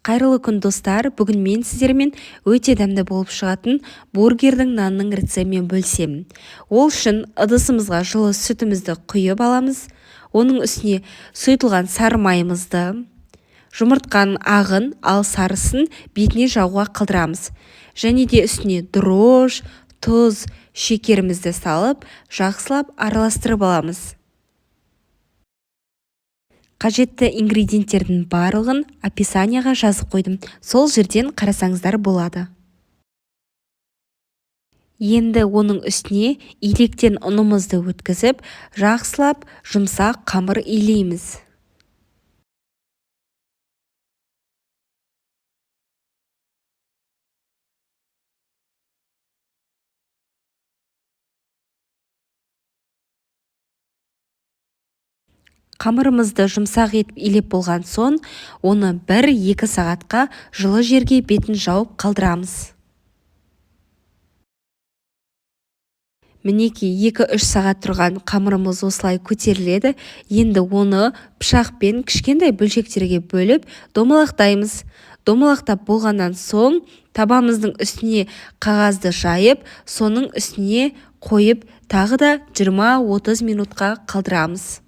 Қайырлы күн достар, бүгін мен сіздермен өте дәмді болып шығатын бургердің нанның рецептімен бөлсем. Ол үшін ыдысымызға жылы сүтімізді құйып аламыз. Оның үстіне сұйытылған сары майымызды, жұмыртқаның ағын, ал сарысын бетіне жағуға қалдырамыз. Және де үстіне дрожж, тұз, шекерімізді салып, жақсылап араластырып аламыз. Қажетті ингредиенттердің барлығын описанияға жазып қойдым. Сол жерден қарасаңыздар болады. Енді оның үстіне илектен ұнымызды өткізіп, жақсылап жұмсақ қамыр илейміз. Қамырымызды жұмсақ етіп илеп болған соң, оны 1-2 сағатқа жылы жерге бетін жауып қалдырамыз. Мінеки 2-3 сағат тұрған қамырымыз осылай көтеріледі. Енді оны пышақпен кішкентай бөлшектерге бөліп домалақтаймыз. Домалақтап болғаннан соң табамыздың үстіне қағазды жайып, соның үстіне қойып тағы да 20-30 минутқа қалдырамыз.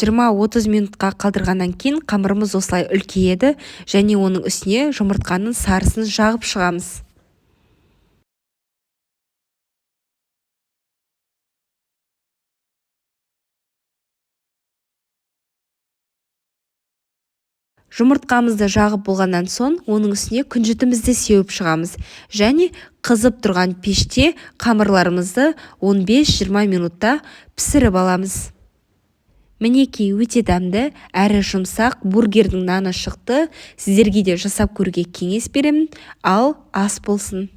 Жиырма 30 минутқа қалдырғаннан кейін қамырымыз осылай үлкейеді және оның үстіне жұмыртқаның сарысын жағып шығамыз. Жұмыртқамызды жағып болғаннан соң, оның үстіне күнжітімізді сеуіп шығамыз. Және қызып тұрған пеште қамырларымызды 15-20 минутта пісіріп аламыз. Мінеки өте дәмді, әрі жұмсақ бургердің наны шықты. Сіздерге де жасап көруге кеңес беремін. Ал ас болсын.